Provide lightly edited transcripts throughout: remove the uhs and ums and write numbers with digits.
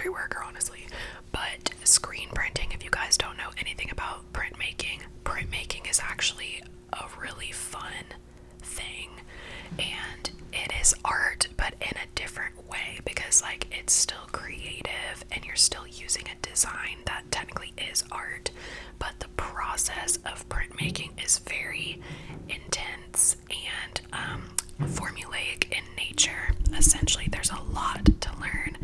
factory worker, honestly. But screen printing, if you guys don't know anything about printmaking is actually a really fun thing, and it is art, but in a different way, because like it's still creative and you're still using a design that technically is art, but the process of printmaking is very intense and formulaic in nature. Essentially, there's a lot to learn,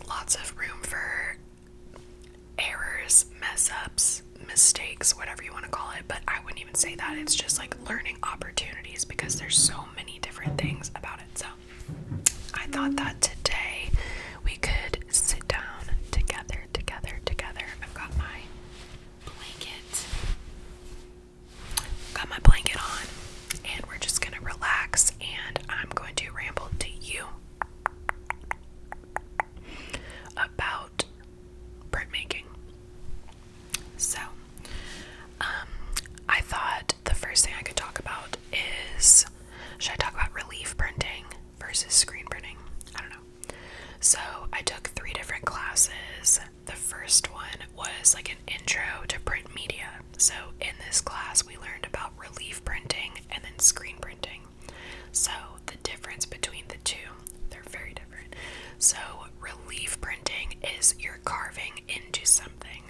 lots of room for errors, mess ups, mistakes, whatever you want to call it. But I wouldn't even say that. It's just like learning opportunities, because there's so many different things about it. So I thought that today we could sit down together. I've got my blanket on, and we're just gonna relax, and I'm going to ramble to you about printmaking. So, I thought the first thing I could talk about is, should I talk about relief printing versus screen printing? I don't know. So, I took 3 different classes. The first one was like an intro to print media. So, in this class, we learned about relief printing and then screen printing. So, the difference between the two, they're very different. So, relief printing is you're carving into something.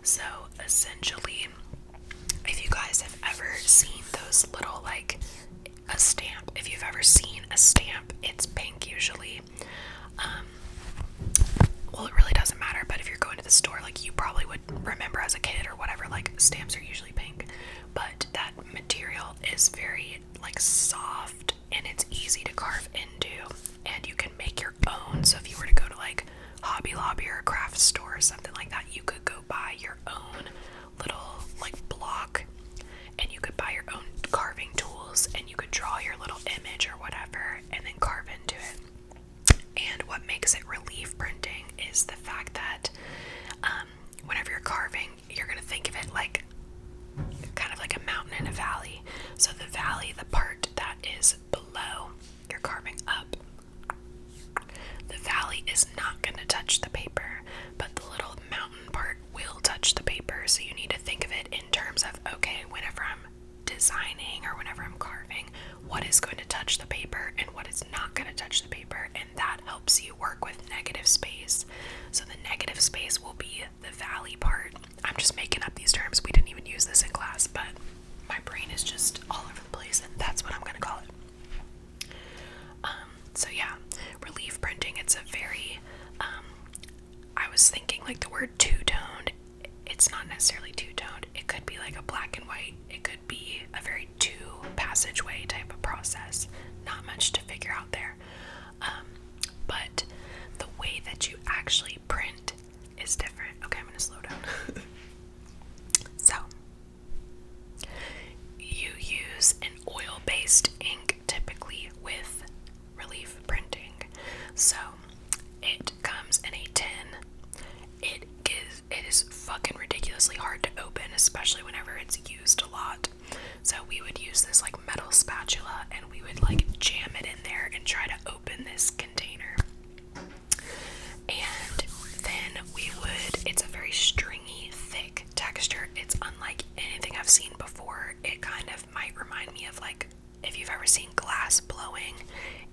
So, essentially, if you guys have ever seen those little, like, a stamp, if you've ever seen a stamp, it's pink usually. Well, it really doesn't matter, but if you're going to the store, like, you probably would remember as a kid or whatever, like, stamps are usually pink, but that material is very, like, soft, and it's easy to carve into, and you can make your own. So if you were to go to, like, Hobby Lobby or a craft store or something like that, you could go buy your own little, like, block, and you could buy your own carving tools, and you could draw your little image or whatever, and then carve into it. And what makes it relief printing is the fact that whenever you're carving, you're going to think of it like kind of like a mountain and a valley. So the valley, the part that is below, you're carving up. The valley is not going to touch the paper, but the little mountain part will touch the paper. So you need to think of it in terms of, okay, whenever I'm designing or whenever I'm carving, what is going to touch the paper and what is not going to touch the paper, and that helps you work with negative space. So the negative space will be the valley part. I'm just making up these terms. We didn't even use this in class, but my brain is just all over the place, and that's what I'm going to call it. So yeah, relief printing, it's a very, I was thinking like the word two-toned. It's not necessarily two-toned. It could be like a black and white. It could be a very two-passageway type of process. Not much to figure out there. But the way that you actually print is different. Okay, I'm going to slow down. So, you use an oil-based ink typically with relief printing. So, it comes in a tin. It is fucking ridiculously hard to open, especially whenever it's used a lot. So we would use this like metal spatula, and we would like jam it in there and try to open this container. And then it's a very stringy, thick texture. It's unlike anything I've seen before. It kind of might remind me of like, if you've ever seen glass blowing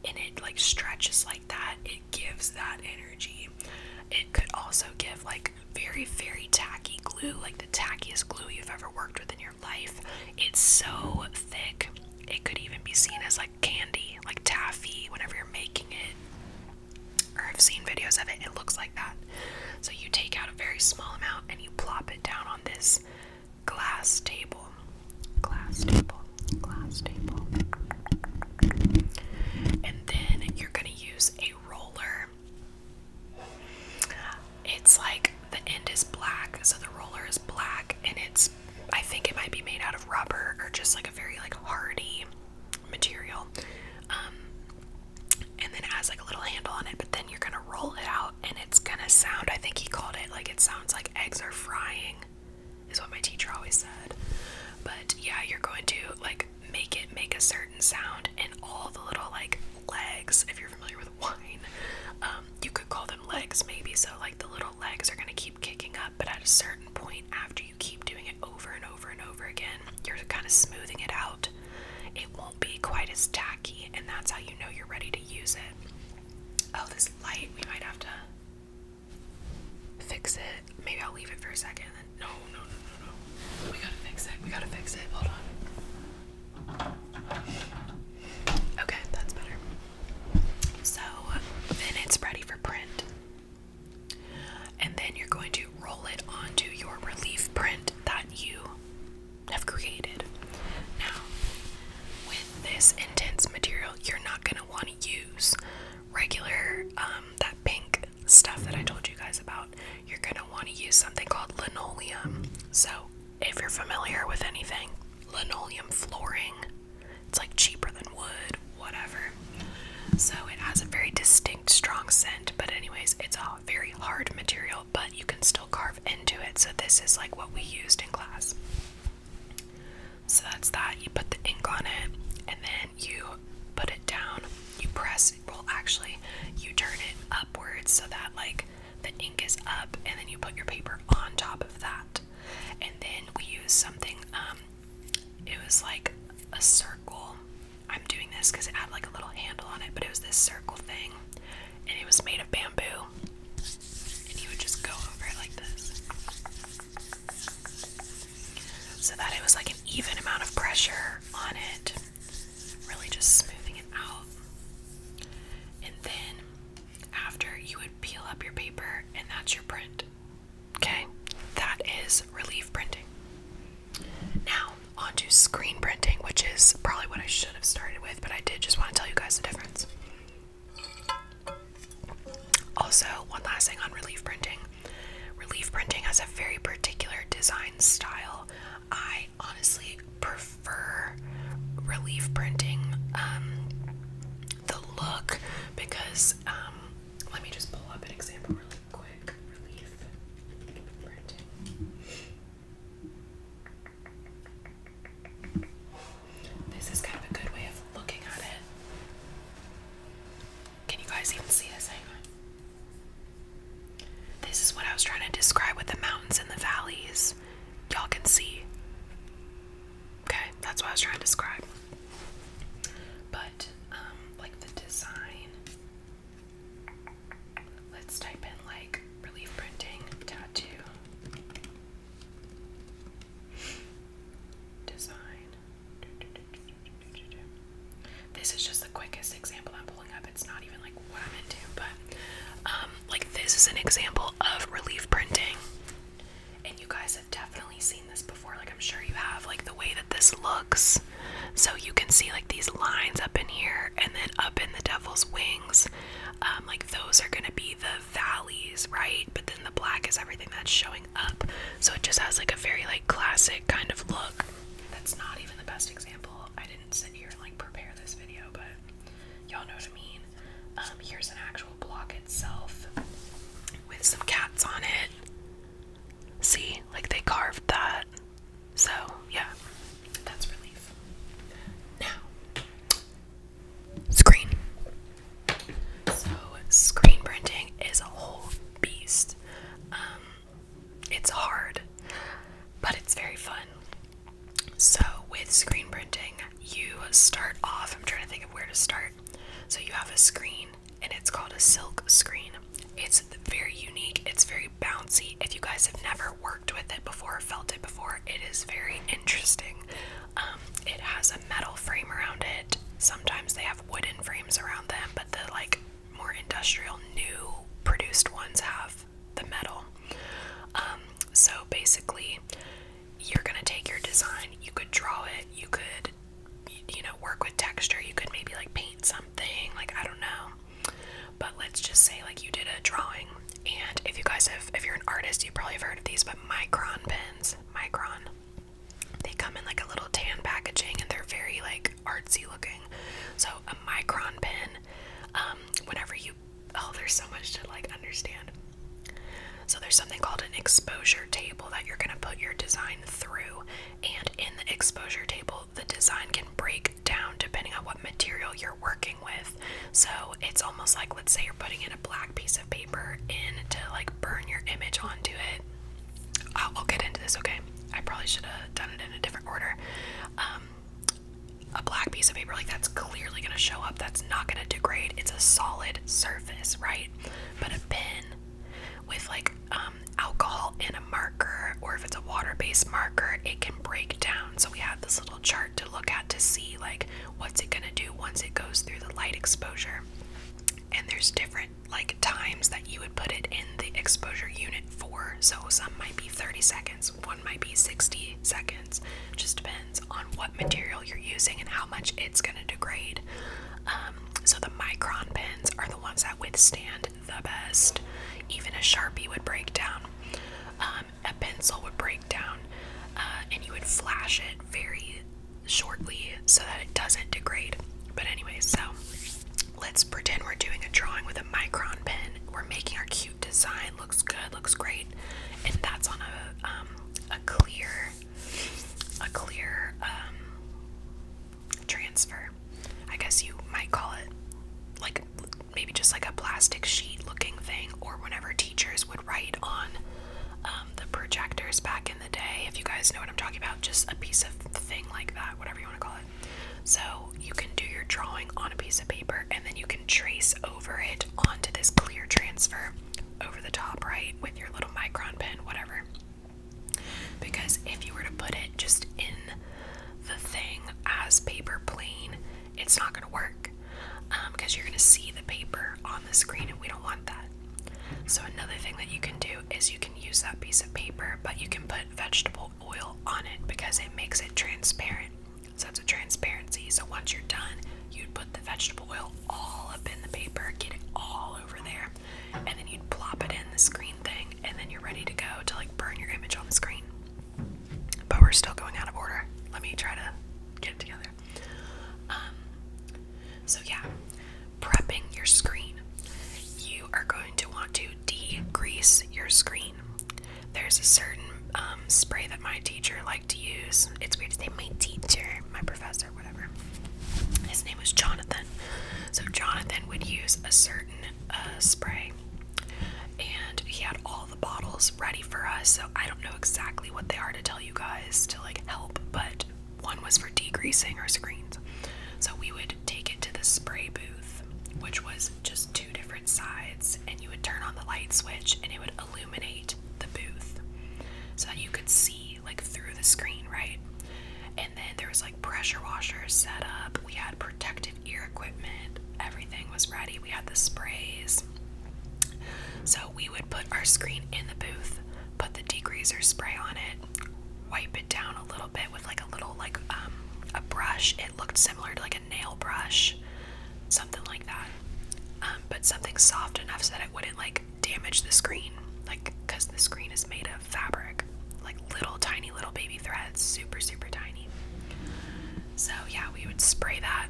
and it like stretches like that, it gives that energy. It could also give like very, very tacky glue, like the tackiest glue you've ever worked with in your life. It's so thick. It could even be seen as like candy, like taffy, whenever you're making it. Or I've seen videos of it, it looks like that. So you take out a very small amount and you plop it down on this glass table. And then you're going to use a roller. It's like the end is black, so the roller is black, and I think it might be made out of rubber or just like a very like hardy material. And then it has like a little handle on it, but then you're gonna roll it out and it's gonna sound, I think he called it, like it sounds like eggs are frying, is what my teacher always said. But yeah, you're going to like make a certain sound, and all the little like legs, if you're familiar with wine, you could call them legs, Oh, this light, we might have to fix it. Maybe I'll leave it for a second. No. We gotta fix it. Hold on. Okay, that's better. So then it's ready for print. And then you're going to roll it onto your relief print that you have created. Now, with this intense material, you're not going to want to use regular, that pink stuff that I told you guys about. You're going to want to use something called linoleum. So, if you're familiar with anything, linoleum flooring, it's like cheaper than wood, whatever. So it has a very distinct, strong scent, but anyways, it's a very hard material, but you can still carve into it. So this is like what we used in class. So that's that. You put the ink on it, and then you put it down. You press, well, actually, you turn it upwards so that like the ink is up, and then you put your paper on top of that. And then we use something, it was like a circle. I'm doing this because it had like a little handle on it, but it was this circle thing, and it was made of bamboo, and you would just go over it like this, so that it was like an even amount of pressure on it, really just smoothing it out. And then after, you would peel up your paper, and that's your print. Okay, that is relief printing. Now, onto screen printing, which is probably what I should have started with, but I did just want to tell you guys the difference. Also, one last thing on relief printing. Relief printing has a very particular design style. I honestly prefer relief printing, the look, because, let me just pull up an example really quick. Relief printing. This is kind of a good way of looking at it. Can you guys even see this? Hang on. This is what I was trying to describe with the mountains and the valleys. Y'all can see. Okay, that's what I was trying to describe. But, like the design, let's type in like relief printing tattoo design. This is just the quickest example I'm pulling up. It's not even like what I'm into, but like this is an example of relief printing, and you guys have definitely seen this before. Like I'm sure you have, like the way that this looks. So you can see like these lines up in here, and then up in the devil's wings, like those are gonna be the valleys, right? But then the black is everything that's showing up. So it just has like a very like classic kind of look. That's not even the best example. I didn't sit here and like prepare this video, but y'all know what I mean. Here's an actual block itself with some cats on it. See, like they carved that. So yeah, that's relief. Now, screen. So screen printing is a whole beast. It's hard, but it's very fun. So with screen printing, you start off, I'm trying to think of where to start. So you have a screen, and it's called a silk screen. It's very unique, it's very bouncy. If you guys have never worked with it before or felt it before, it is very interesting. It has a metal frame around it. Sometimes they have wooden frames around them, but the like more industrial, new produced ones have the metal. So basically, you're gonna take your design, you could draw it, you could, you know, work with texture, you could maybe like paint something, like I don't know. But let's just say like you did a drawing, and if you guys have, if you're an artist, you probably have heard of these, but Micron pens, they come in like a little tan packaging, and they're very like artsy looking. So a Micron pen, whenever you, oh, there's so much to like understand. So there's something called an exposure table that you're gonna put your design through, and in the exposure table, the design can break down depending on what material you're working with. So it's almost like, let's say you're putting in a black piece of paper in to like burn your image onto it. I'll get into this, okay? I probably should have done it in a different order. A black piece of paper, like that's clearly going to show up. That's not going to degrade. It's a solid surface, right? But a pen with like alcohol and a marker, or if it's a water-based marker, it can break down. So we have this little chart to look at to see like what's it going to do once it goes through the light exposure. And there's different like times that you would put it in the exposure unit for. So some might be 30 seconds, one might be 60 seconds. Just depends on what material you're using and how much it's going to degrade. So the micron pens are the ones that withstand the best. Even a Sharpie would break down. A pencil would break down, and you would flash it very shortly so that it doesn't degrade. But anyway, so let's pretend we're doing a drawing with a micron pen. We're making our cute design. Looks good, looks great. And that's on a clear transfer. I guess you might call it like maybe just like a plastic sheet looking thing, or whenever teachers would write on the projectors back in the day, if you guys know what I'm talking about, just a piece of thing like that, whatever you want to call it. So you can do your drawing on a piece of paper, and then you can trace over it onto this clear transfer over the top, right, with your little micron pen, whatever. Because if you were to put it just in the thing as paper plain, it's not going to work, because you're going to see the paper on the screen, and we don't want that. So another thing that you can do is you can use that piece of paper, but you can put vegetable oil on it because it makes it transparent. So it's a transparency. So once you're done, you'd put the vegetable oil all up in the paper, get it all over there, and then you'd plop it in the screen thing, and then you're ready to go to like burn your image on the screen. But we're still going out of order. Let me try to get it together. So yeah, prepping your screen. You are going to want to degrease your screen. There's a certain spray that my teacher liked to use. It's weird to say my teacher, my professor, whatever. His name was Jonathan. So Jonathan would use a certain spray, and he had all the bottles ready for us. So I don't know exactly what they are to tell you guys to like help, but one was for degreasing our screens. So we would take it to the spray booth, which was just two different sides, and you would turn on the light switch and it would illuminate the booth so that you could see like through the screen, right? And then there was like pressure washers set up. We had protective ear equipment. Everything was ready. We had the sprays. So we would put our screen in the booth, put the degreaser spray on it, wipe it down a little bit with like a little like a brush. It looked similar to like a nail brush, something like that, but something soft enough so that it wouldn't like damage the screen, like because the screen is made of fabric, like little tiny little baby threads, super tiny. So yeah, we would spray that,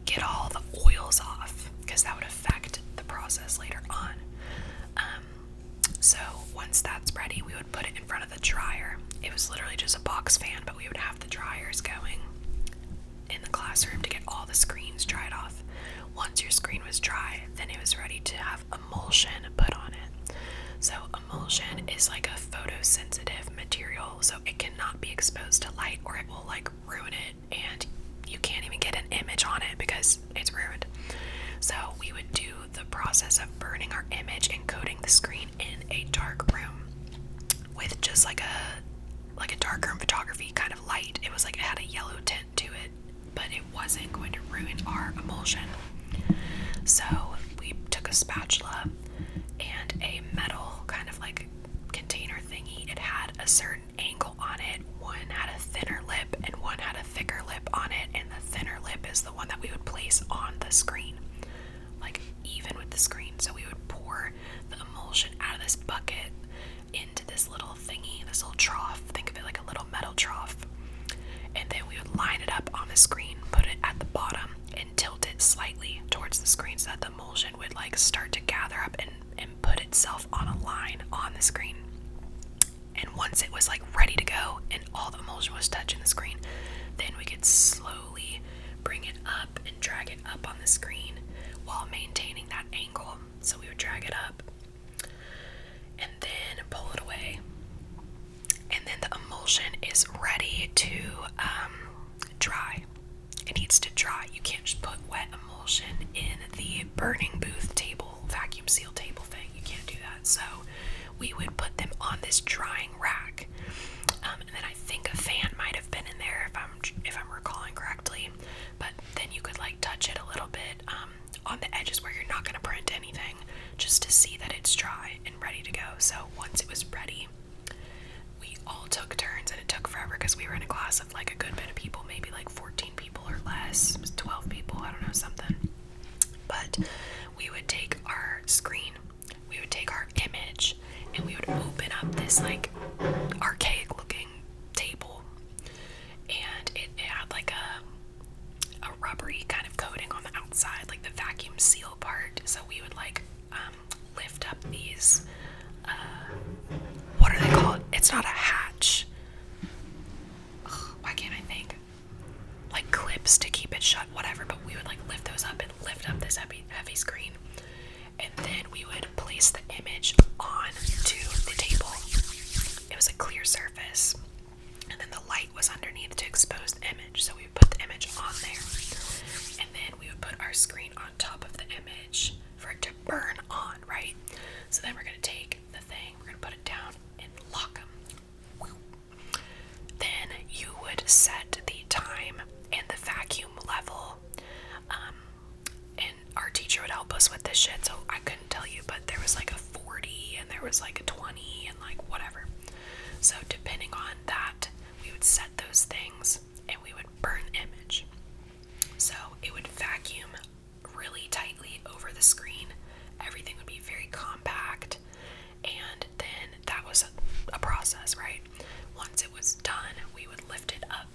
get all the oils off because that would affect the process later on. So once that's ready, we would put it in front of the dryer. It was literally just a box fan, but we would have the dryers going in the classroom to get all the screens dried off. Once your screen was dry, then it was ready to have emulsion put on it. So emulsion is like a photosensitive material, so it cannot be exposed to light or it will like ruin it, and you can't even get an image on it because it's ruined. So we would do the process of burning our image and coating the screen in a dark room with just like a dark room photography kind of light. It was like it had a yellow tint to it, but it wasn't going to ruin our emulsion. So we took a spatula and a metal kind of like container thingy. It had a certain angle on it. One had a thinner lip and one had a thicker lip on it, and the thinner lip is the one that we would place on the screen, like even with the screen. So we would pour the emulsion out of this bucket into this little thingy, this little trough. Think of it like a little metal trough. And then we would line it up on the screen, put it at the bottom, and tilt it slightly towards the screen so that the emulsion would like start to gather up and put itself on a line on the screen. And once it was like ready to go and all the emulsion was touching the screen, then we could slowly bring it up and drag it up on the screen while maintaining that angle. So we would drag it up and then pull it away, and then the emulsion is ready to dry. we would put them on this drying rack. And then I think a fan might have been in there if I'm recalling correctly. But then you could like touch it a little bit on the edges where you're not going to print anything, just to see that it's dry and ready to go. So once it was ready, we all took turns, and it took forever because we were in a class of like a good bit of people, maybe like 14 people or less. It was 12 people, I don't know, something. But we would take our screen, we would take our image, and we would open up this like archaic looking table, and it had like a rubbery kind of coating on the outside, like the vacuum seal part. So we would like lift up these what are they called? It's not a hatch. Ugh, why can't I think? Like clips to keep it shut, whatever. But we would like lift those up and lift up this heavy screen, and then we would place the image onto the table. It was a clear surface, and then the light was underneath to expose the image. So we would put the image on there, and then we would put our screen on top of the image for it to burn on, right? So then we're going to take the thing, we're going to put it down and lock them. Then you would set the time and the vacuum level, and our teacher would help us with this shit, so I couldn't tell you, but there was like a 40 and there was like a 20 and like whatever. So depending on that, we would set those things and we would burn the image. So it would vacuum really tightly over the screen. Everything would be very compact, and then that was a process, right? Once it was done, we would lift it up,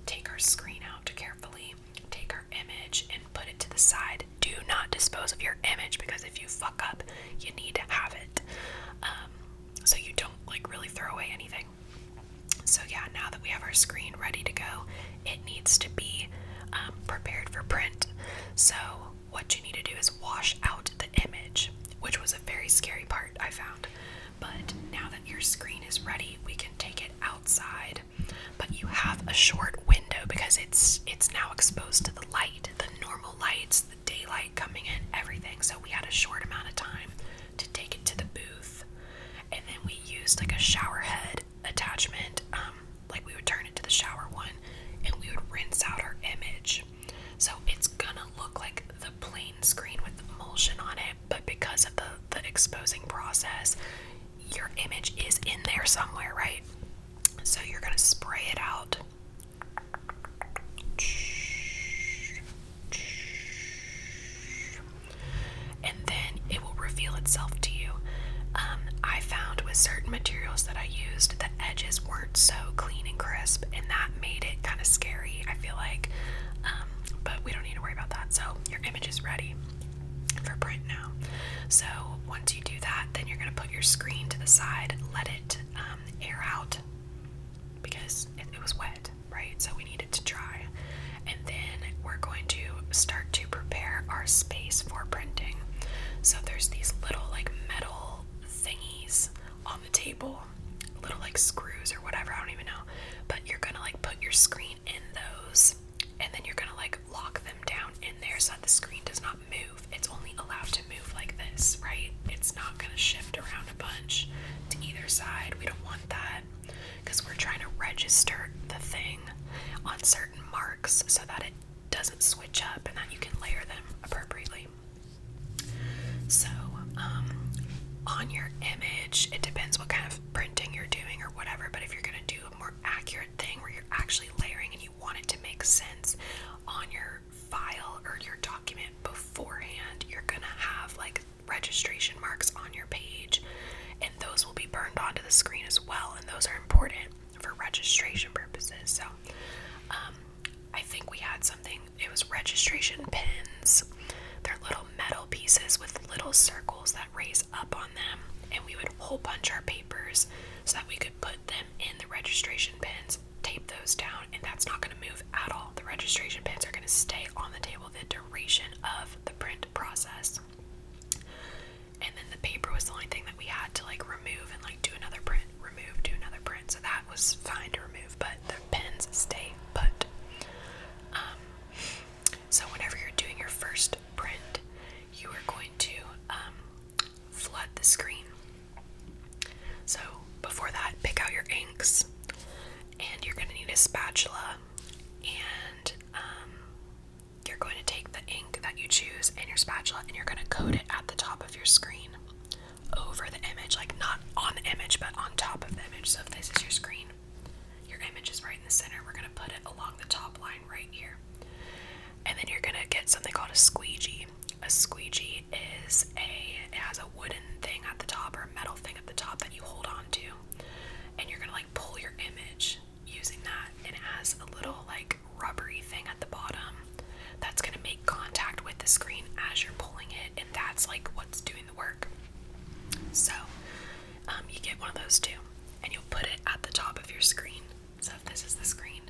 take our screen out carefully, take our image and put it to the side. Do not dispose of your image, because if you fuck up, you need to have it, so you don't like really throw away anything. So yeah, now that we have our screen ready to go, it needs to be prepared for print. So what you need to do is wash out the image, which was a very scary part, I found. But now that your screen is ready, we can take it outside. But you have a short window because it's now exposed to the light, the normal lights, the daylight coming in, everything. So we had a short amount of time to take it to the booth, and then we used like a shower head attachment, like we would turn it to the shower one, and we would rinse out our image. So it's gonna look like the plain screen with emulsion on it, but because of the exposing process, your image is in there somewhere, right? So you're gonna spray it out, and then it will reveal itself to you. I found with certain materials that I used, the edges weren't so clean and crisp, and that made it kind of scary, I feel like. But we don't need to worry about that. So your image is ready for print now. So once you do that, then you're going to put your screen to the side, let it air out, because it was wet, right? So we need it to dry. And then we're going to start to prepare our space for printing. So there's these little like metal thingies on the table, little like screws or whatever, I don't even know. But you're gonna like put your screen in those, and then you're gonna like lock them down in there so that the screen does not move. It's only allowed to move like this, right? It's not gonna shift around a bunch to either side. We don't want that, because we're trying to register the thing on certain marks so that it doesn't switch up and that you can layer them appropriately. So on your image, it depends what kind of printing you're doing or whatever, but if you're going to do a more accurate thing where you're actually layering and you want it to make sense on your file or your document beforehand, you're going to have like registration marks on your page, and those will be burned onto the screen as well, and those are important for registration purposes. So I think we had something, it was registration pins. They're little metal pieces with little circles that raise up on them, and we would hole punch our papers so that we could put them in the registration pins, tape those down, and that's not going to move at all. The registration pins are going to stay on the table the duration of the print process. And then the paper was the only thing that we had to like remove and like do another print, remove, do another print. So that was fine to remove, but the pins stay put. So whenever you're doing your first print, you are going to flood the screen. coat it at the top of your screen over the image, like not on the image, but on top of the image. So if this is your screen, your image is right in the center. We're going to put it along the top line right here. And then you're going to get something called a squeegee. A squeegee it has a wooden thing at the top or a metal thing at the top that you hold on to. And you're going to like pull your image using that. And it has a little like rubbery thing at the bottom that's going to make contact with the screen as you're pulling it. And that's like what's doing the work. So you get one of those too. And you'll put it at the top of your screen. So if this is the screen,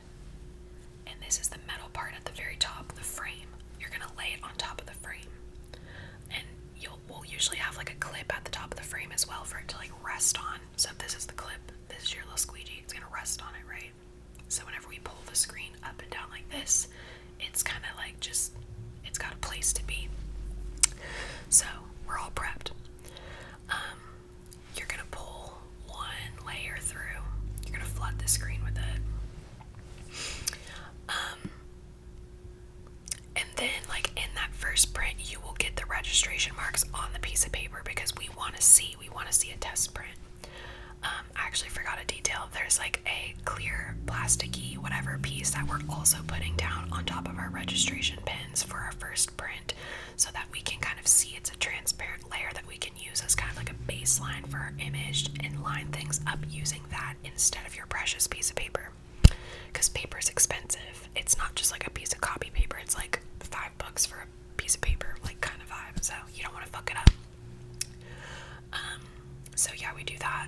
and this is the metal part at the very top, the frame, you're gonna lay it on top of the frame, and we'll usually have like a clip at the top of the frame as well for it to like rest on. So if this is the clip, this is your little squeegee, it's gonna rest on it, right? So whenever we pull the screen up and down like this, it's kind of like it's got a place to be. So we're all prepped. You're gonna pull one layer through. You're gonna flood the screen with it. And then like in that first print, you will get the registration marks on the piece of paper because we want to see a test print. I actually forgot a detail. There's like a clear plasticky whatever piece that we're also putting down on top of our registration pins for our first print, so that we can kind of see it's a transparent layer that we can use as kind of like a baseline for our image and line things up using that instead of your precious piece of paper. Because paper is expensive. It's not just like a piece of copy paper. It's like $5 for a piece of paper, like kind of vibe. So you don't want to fuck it up. So yeah, we do that.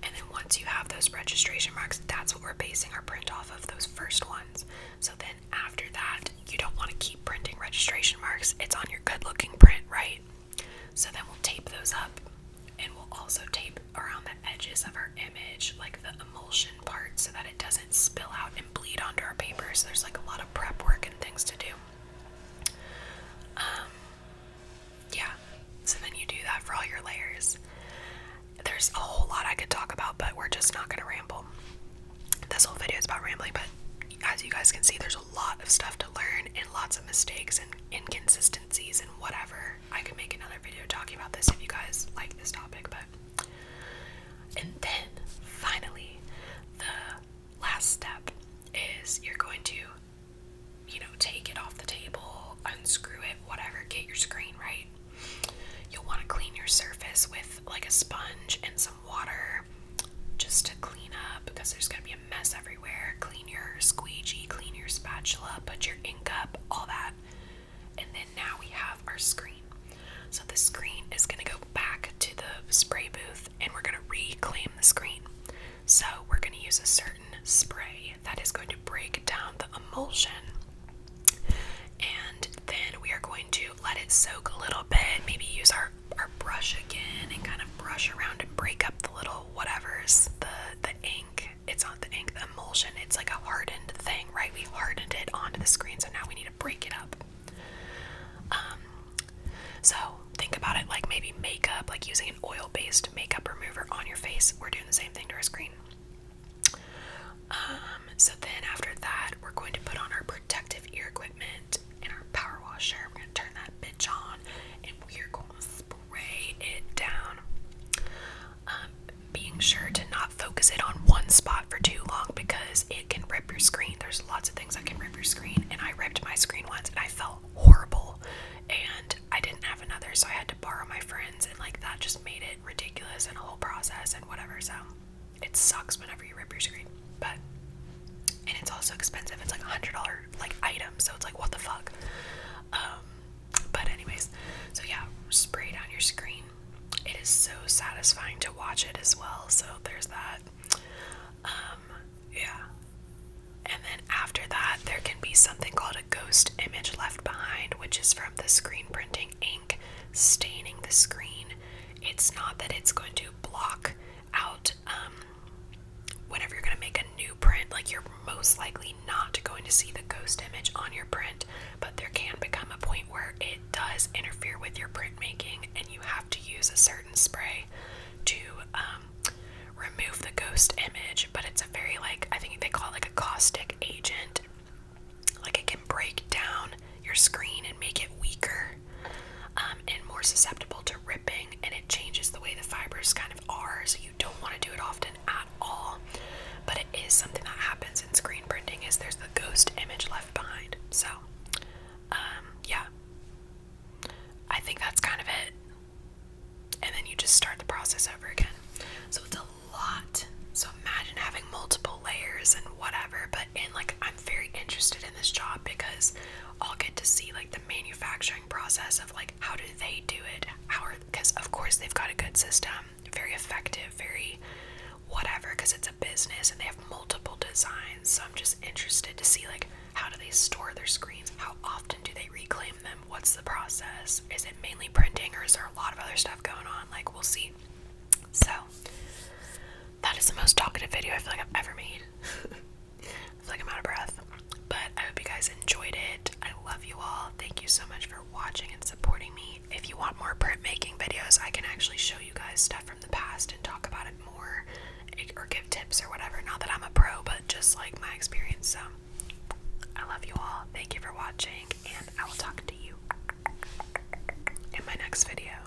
And then once you have those registration marks, that's what we're basing our print off of, those first ones. So then after that, you don't want to keep printing registration marks. It's on your good looking print, right? So then we'll tape those up, and we'll also tape around the edges of our image, like the emulsion part, so that it doesn't spill out and bleed onto our paper. So there's like a lot of prep work and things to do. Yeah, so then you do that for all your layers. There's a whole lot I could talk about, but we're just not gonna ramble. This whole video is about rambling, but as you guys can see, there's a lot of stuff to learn and lots of mistakes and inconsistencies and whatever. I could make another video talking about this if you guys like this topic, but... And then, finally, the last step is you're going to, take it off the table, unscrew it, whatever, get your screen right. You'll want to clean your surface with like a sponge and some water just to clean up, because there's going to be a mess everywhere. Clean your squeegee, clean your spatula, put your ink up, all that. And then now we have our screen. So the screen is going to go back to the spray booth, and we're going to reclaim the screen. So we're going to use a certain spray that is going to break down the emulsion. And then we are going to let it soak a little bit, maybe use our brush again and kind of brush around and break up the little whatever's the ink. It's not the ink, the emulsion. It's like a hardened thing, right? We hardened it onto the screen, so now we need to break it up. So think about it like maybe makeup, like using an oil-based makeup remover on your face. We're doing the same thing to our screen. So then after that, we're going to put on our protective ear equipment and our power washer. We're going to turn that bitch on, and we're going to spray it down. Being sure to not focus it on one spot for too long, because it can rip your screen. There's lots of things that can rip your screen, and I ripped my screen once and I felt horrible, and I didn't have another, so I had to borrow my friends, and like that just made it ridiculous and a whole process and whatever. So it sucks whenever you rip your screen, and it's also expensive. It's like $100 like item, so it's like what the fuck. But anyways, so yeah, spray down your screen. It is so satisfying to watch it as well, so there's that. Yeah. And then after that, there can be something called a ghost image left behind, which is from the screen printing ink staining the screen. It's not that it's going to block out whenever you're going to make a new print, like you're most likely not going to see the ghost image on your print, but there can become a point where it does interfere with your printmaking, and you have to use a certain spray to remove the ghost image. But it's a very, like, I think they call it like a caustic agent. Like it can break down your screen and make it weaker and more susceptible to ripping, and it changes the way the fibers kind of are, so you don't want to do it often at all. But it is something that happens in screen printing, is there's the ghost image left behind. So yeah, I think that's kind of it. And then you just start the process over again. So it's a lot. So imagine having multiple layers and whatever, but I'm very interested in this job because I'll get to see like the manufacturing process of like how do they do it, because of course they've got a good system, very effective, very whatever, because it's a business and they have multiple designs. So I'm just interested to see like how do they store their screens, how often do they reclaim them, what's the process, is it mainly printing or is there a lot of other stuff going on, like we'll see. So that is the most talkative video I feel like I've ever made. I feel like I'm out of breath, but I hope you guys enjoyed it. I love you all. Thank you so much for watching and supporting me. If you want more printmaking videos, I can actually show you guys stuff from the past and talk about it more, or give tips or whatever. Not that I'm a pro, but just like my experience. So I love you all. Thank you for watching, and I will talk to you in my next video.